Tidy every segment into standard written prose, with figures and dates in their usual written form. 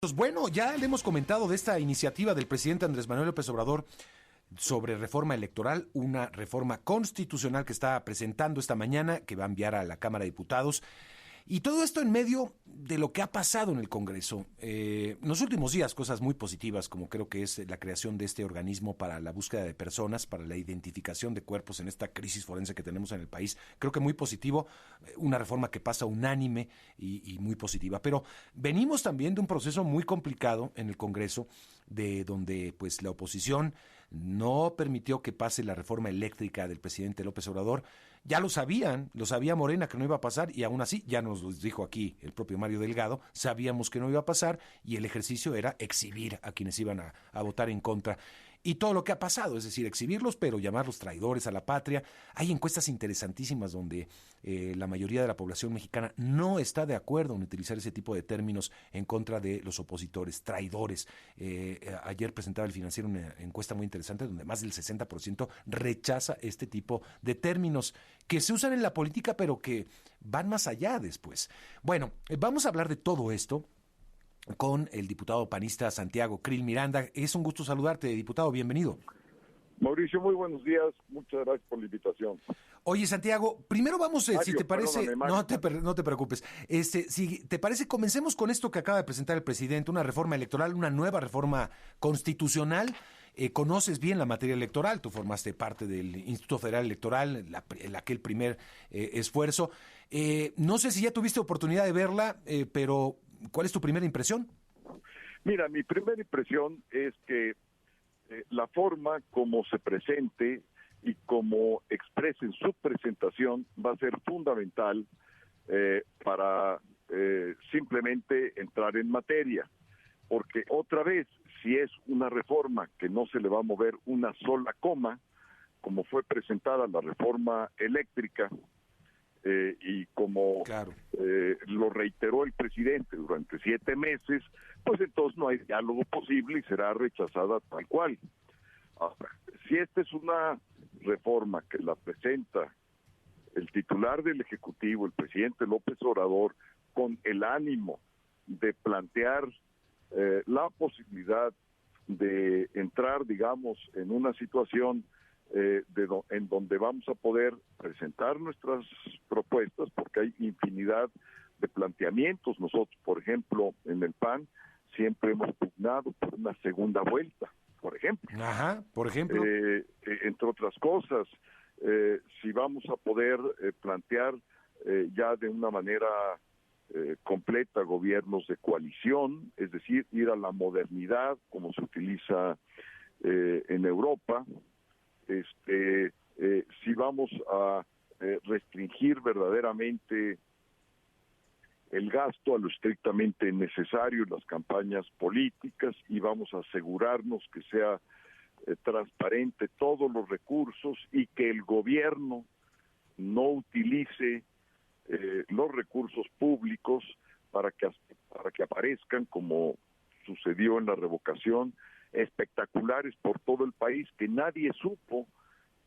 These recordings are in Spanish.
Pues bueno, ya le hemos comentado de esta iniciativa del presidente Andrés Manuel López Obrador sobre reforma electoral, una reforma constitucional que está presentando esta mañana, que va a enviar a la Cámara de Diputados. Y todo esto en medio de lo que ha pasado en el Congreso. En los últimos días, cosas muy positivas, como creo que es la creación de este organismo para la búsqueda de personas, para la identificación de cuerpos en esta crisis forense que tenemos en el país. Creo que muy positivo, una reforma que pasa unánime y muy positiva. Pero venimos también de un proceso muy complicado en el Congreso, de donde pues la oposición no permitió que pase la reforma eléctrica del presidente López Obrador. Ya lo sabía Morena que no iba a pasar, y aún así, ya nos lo dijo aquí el propio Mario Delgado, sabíamos que no iba a pasar, y el ejercicio era exhibir a quienes iban a votar en contra. Y todo lo que ha pasado, es decir, exhibirlos, pero llamarlos traidores a la patria. Hay encuestas interesantísimas donde la mayoría de la población mexicana no está de acuerdo en utilizar ese tipo de términos en contra de los opositores, traidores. Ayer presentaba el Financiero una encuesta muy interesante donde más del 60% rechaza este tipo de términos que se usan en la política, pero que van más allá después. Bueno, vamos a hablar de todo esto con el diputado panista Santiago Krill Miranda. Es un gusto saludarte, diputado, bienvenido. Mauricio, muy buenos días, muchas gracias por la invitación. Oye, Santiago, primero vamos, Mario, si te parece, perdóname, no te preocupes, si te parece, comencemos con esto que acaba de presentar el presidente, una reforma electoral, una nueva reforma constitucional. Conoces bien la materia electoral, tú formaste parte del Instituto Federal Electoral, aquel primer esfuerzo. No sé si ya tuviste oportunidad de verla, pero ¿cuál es tu primera impresión? Mira, mi primera impresión es que la forma como se presente y como exprese en su presentación va a ser fundamental para simplemente entrar en materia, porque otra vez, si es una reforma que no se le va a mover una sola coma, como fue presentada la reforma eléctrica, y como Claro. lo reiteró el presidente durante 7 meses, pues entonces no hay diálogo posible y será rechazada tal cual. Ahora, si esta es una reforma que la presenta el titular del Ejecutivo, el presidente López Obrador, con el ánimo de plantear la posibilidad de entrar, digamos, en una situación en donde vamos a poder presentar nuestras propuestas, porque hay infinidad de planteamientos. Nosotros, por ejemplo, en el PAN, siempre hemos pugnado por una segunda vuelta, por ejemplo. Ajá, por ejemplo. Entre otras cosas, si vamos a poder plantear ya de una manera completa gobiernos de coalición, es decir, ir a la modernidad como se utiliza en Europa. Si vamos a restringir verdaderamente el gasto a lo estrictamente necesario en las campañas políticas y vamos a asegurarnos que sea transparente todos los recursos y que el gobierno no utilice los recursos públicos para que aparezcan, como sucedió en la revocación, espectaculares por todo el país, que nadie supo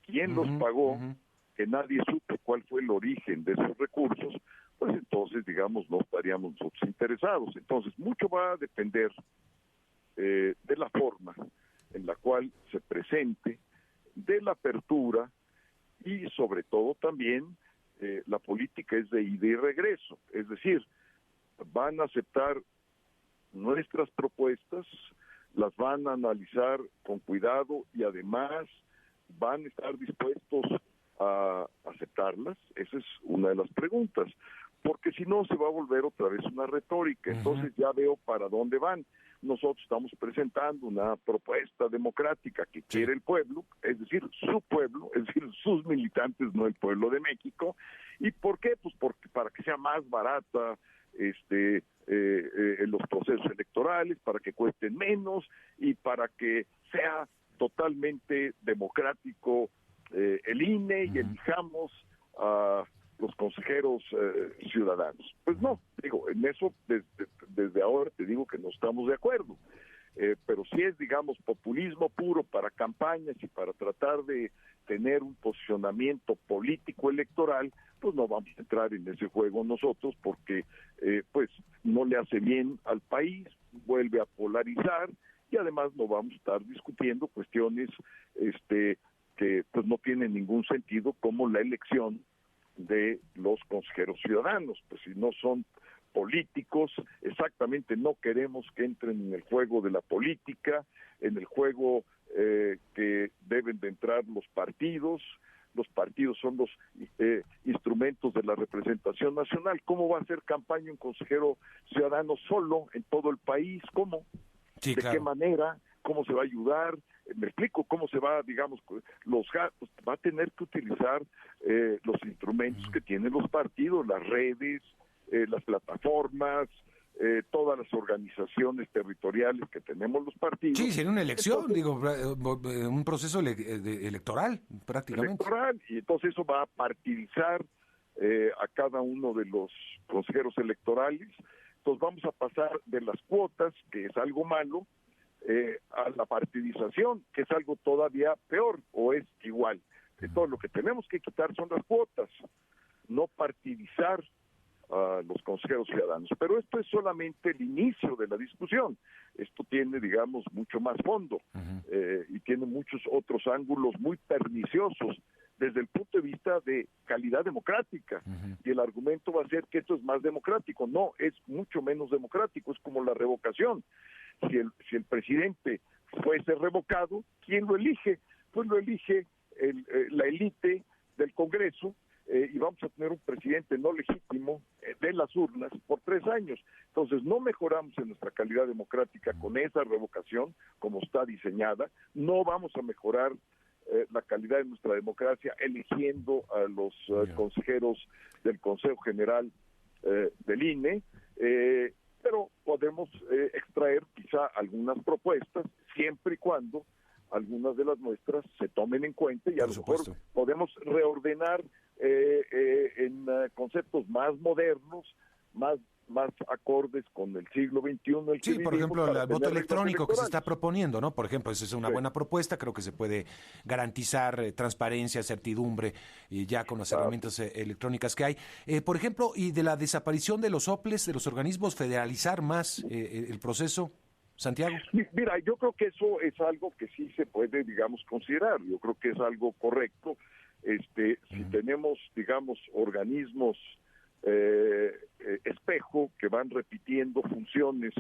quién los pagó, que nadie supo cuál fue el origen de esos recursos, pues entonces, digamos, no estaríamos nosotros interesados. Entonces, mucho va a depender de la forma en la cual se presente, de la apertura y sobre todo también la política es de ida y regreso, es decir, van a aceptar nuestras propuestas, las van a analizar con cuidado y además van a estar dispuestos a aceptarlas. Esa es una de las preguntas, porque si no se va a volver otra vez una retórica. Entonces ya veo para dónde van. Nosotros estamos presentando una propuesta democrática que quiere el pueblo, es decir, su pueblo, es decir, sus militantes, no el pueblo de México. ¿Y por qué? Pues porque para que sea más barata los procesos electorales, para que cuesten menos y para que sea totalmente democrático el INE y elijamos a los consejeros ciudadanos. Pues no, digo, en eso desde ahora te digo que no estamos de acuerdo. Pero si es, digamos, populismo puro para campañas y para tratar de tener un posicionamiento político electoral, pues no vamos a entrar en ese juego nosotros porque pues no le hace bien al país, vuelve a polarizar y además no vamos a estar discutiendo cuestiones que pues no tienen ningún sentido, como la elección de los consejeros ciudadanos, pues si no son políticos, exactamente no queremos que entren en el juego de la política, en el juego que deben de entrar los partidos son los instrumentos de la representación nacional. ¿Cómo va a hacer campaña un consejero ciudadano solo en todo el país? ¿Cómo? Sí, ¿De claro. qué manera? ¿Cómo se va a ayudar? Me explico cómo se va, digamos, los gastos. Va a tener que utilizar los instrumentos que tienen los partidos, las redes, las plataformas, todas las organizaciones territoriales que tenemos los partidos. Sí, sería una elección, un proceso electoral, prácticamente. Electoral, y entonces eso va a partidizar a cada uno de los consejeros electorales. Entonces vamos a pasar de las cuotas, que es algo malo, a la partidización, que es algo todavía peor, o es igual. Entonces lo que tenemos que quitar son las cuotas, no partidizar a los consejeros ciudadanos. Pero esto es solamente el inicio de la discusión. Esto tiene, digamos, mucho más fondo y tiene muchos otros ángulos muy perniciosos desde el punto de vista de calidad democrática. Y el argumento va a ser que esto es más democrático. No, es mucho menos democrático. Es como la revocación. Si el presidente fuese revocado, ¿quién lo elige? Pues lo elige la élite del Congreso, y vamos a tener un presidente no legítimo de las urnas por 3 años. Entonces no mejoramos en nuestra calidad democrática con esa revocación como está diseñada, no vamos a mejorar la calidad de nuestra democracia eligiendo a los consejeros del Consejo General del INE, pero podemos extraer quizá algunas propuestas siempre y cuando algunas de las nuestras se tomen en cuenta y a lo mejor podemos reordenar en conceptos más modernos, más acordes con el siglo XXI. Sí, por ejemplo, el voto electrónico que se está proponiendo, ¿no? Por ejemplo, esa es una buena propuesta, creo que se puede garantizar transparencia, certidumbre, ya con las herramientas electrónicas que hay. Por ejemplo, y de la desaparición de los OPLES, de los organismos, federalizar más el proceso. Santiago. Mira, yo creo que eso es algo que sí se puede, digamos, considerar. Yo creo que es algo correcto. Si tenemos, digamos, organismos espejo que van repitiendo funciones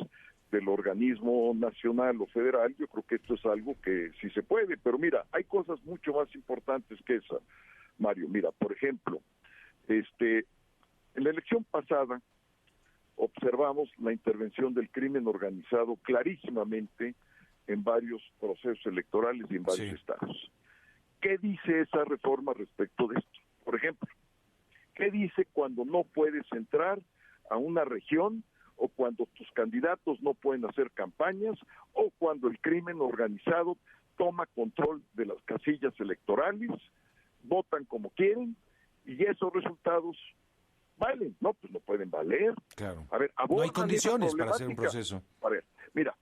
del organismo nacional o federal, yo creo que esto es algo que sí se puede. Pero mira, hay cosas mucho más importantes que esa, Mario. Mira, por ejemplo, en la elección pasada observamos la intervención del crimen organizado clarísimamente en varios procesos electorales y en varios estados. ¿Qué dice esa reforma respecto de esto? Por ejemplo, ¿qué dice cuando no puedes entrar a una región o cuando tus candidatos no pueden hacer campañas o cuando el crimen organizado toma control de las casillas electorales, votan como quieren y esos resultados valen? No, pues no pueden valer. Claro. A ver, no hay condiciones para hacer un proceso. A ver, mira,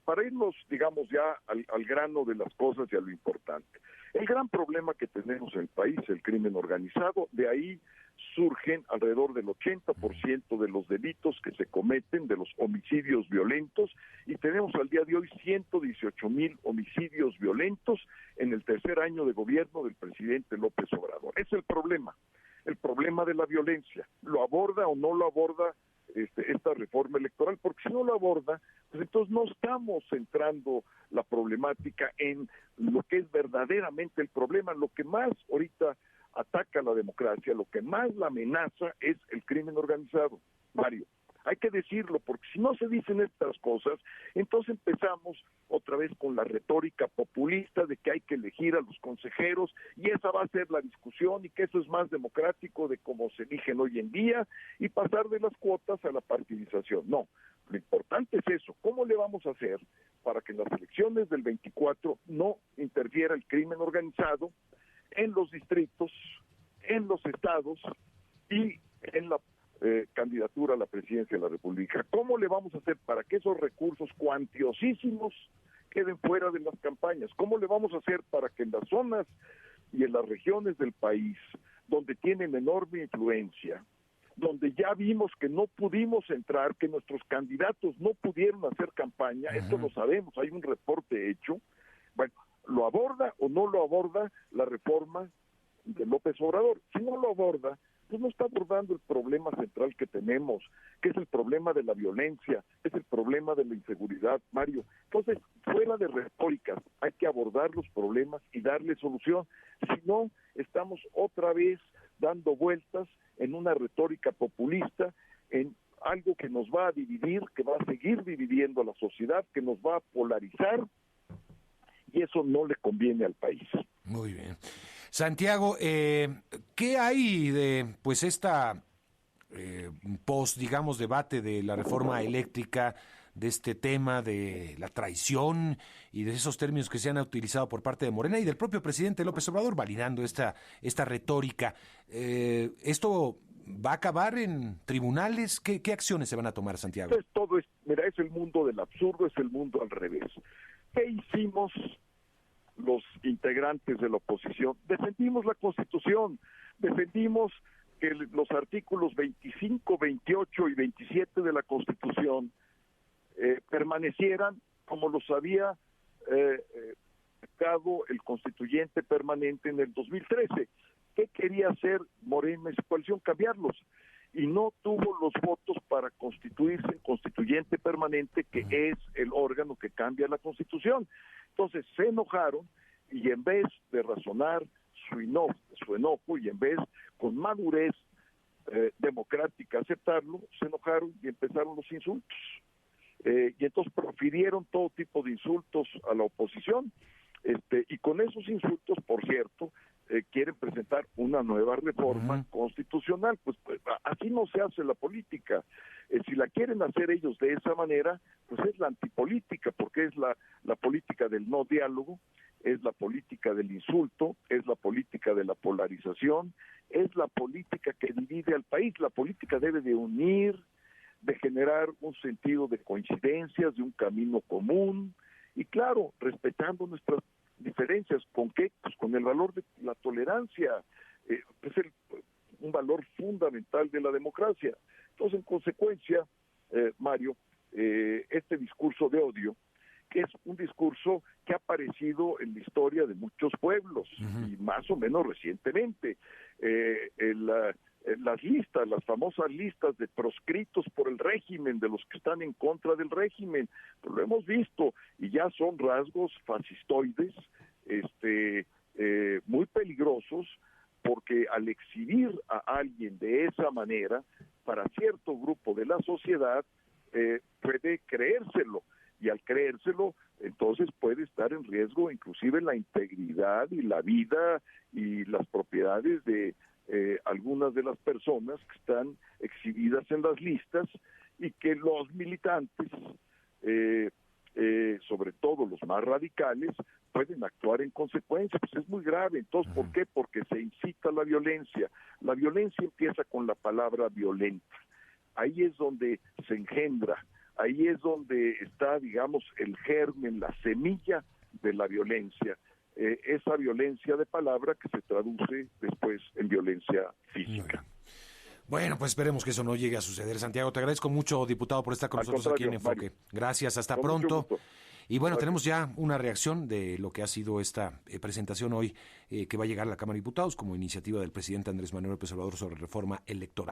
para irnos, digamos, ya al grano de las cosas y a lo importante. El gran problema que tenemos en el país, el crimen organizado, de ahí surgen alrededor del 80% de los delitos que se cometen, de los homicidios violentos, y tenemos al día de hoy 118,000 homicidios violentos en el tercer año de gobierno del presidente López Obrador. Es el problema de la violencia. ¿Lo aborda o no lo aborda esta reforma electoral? Porque si no lo aborda, pues entonces no estamos centrando la problemática en lo que es verdaderamente el problema. Lo que más ahorita ataca a la democracia, lo que más la amenaza es el crimen organizado, Mario. Hay que decirlo, porque si no se dicen estas cosas, entonces empezamos otra vez con la retórica populista de que hay que elegir a los consejeros y esa va a ser la discusión y que eso es más democrático de cómo se eligen hoy en día y pasar de las cuotas a la partidización. No, lo importante es eso. ¿Cómo le vamos a hacer para que en las elecciones del 24 no interfiera el crimen organizado en los distritos, en los estados y en la candidatura a la presidencia de la República? ¿Cómo le vamos a hacer para que esos recursos cuantiosísimos queden fuera de las campañas? ¿Cómo le vamos a hacer para que en las zonas y en las regiones del país donde tienen enorme influencia, donde ya vimos que no pudimos entrar, que nuestros candidatos no pudieron hacer campaña, esto lo sabemos, hay un reporte hecho, bueno, ¿lo aborda o no lo aborda la reforma de López Obrador? Si no lo aborda, pues no está abordando el problema central que tenemos, que es el problema de la violencia, es el problema de la inseguridad, Mario. Entonces, fuera de retóricas, hay que abordar los problemas y darle solución. Si no, estamos otra vez dando vueltas en una retórica populista, en algo que nos va a dividir, que va a seguir dividiendo a la sociedad, que nos va a polarizar, y eso no le conviene al país. Muy bien. Santiago, ¿qué hay de pues esta digamos, debate de la reforma eléctrica, de este tema de la traición y de esos términos que se han utilizado por parte de Morena y del propio presidente López Obrador validando esta retórica? ¿Esto va a acabar en tribunales? ¿Qué acciones se van a tomar, Santiago? Entonces, mira, es el mundo del absurdo, es el mundo al revés. ¿Qué hicimos los integrantes de la oposición? Defendimos la Constitución, defendimos que los artículos 25, 28 y 27 de la Constitución permanecieran como los había dado el constituyente permanente en el 2013. ¿Qué quería hacer Morena y su coalición? Cambiarlos. Y no tuvo los votos para constituirse en constituyente permanente, que es el órgano que cambia la Constitución. Entonces se enojaron y en vez de razonar su enojo y en vez con madurez democrática aceptarlo, se enojaron y empezaron los insultos. Y entonces profirieron todo tipo de insultos a la oposición, y con esos insultos, por cierto, quieren presentar una nueva reforma constitucional. Pues así no se hace la política. Si la quieren hacer ellos de esa manera, pues es la antipolítica, porque es la política del no diálogo, es la política del insulto, es la política de la polarización, es la política que divide al país. La política debe de unir, de generar un sentido de coincidencias, de un camino común, y claro, respetando nuestras diferencias. ¿Con qué? Pues con el valor de la tolerancia, es un valor fundamental de la democracia. Entonces, en consecuencia, Mario, este discurso de odio, que es un discurso que ha aparecido en la historia de muchos pueblos, y más o menos recientemente, las famosas listas de proscritos por el régimen, de los que están en contra del régimen, pues lo hemos visto, y ya son rasgos fascistoides, muy peligrosos, porque al exhibir a alguien de esa manera, para cierto grupo de la sociedad, puede creérselo, y al creérselo, entonces puede estar en riesgo inclusive la integridad y la vida y las propiedades de algunas de las personas que están exhibidas en las listas, y que los militantes, sobre todo los más radicales, pueden actuar en consecuencia. Pues es muy grave. Entonces, ¿por qué? Porque se incita a la violencia. La violencia empieza con la palabra violenta. Ahí es donde se engendra, ahí es donde está, digamos, el germen, la semilla de la violencia. Esa violencia de palabra que se traduce después en violencia física. Bueno, pues esperemos que eso no llegue a suceder. Santiago, te agradezco mucho, diputado, por estar con nosotros aquí en Enfoque. Mario. Gracias, hasta pronto. Y bueno, tenemos ya una reacción de lo que ha sido esta presentación hoy, que va a llegar a la Cámara de Diputados como iniciativa del presidente Andrés Manuel López Obrador sobre reforma electoral.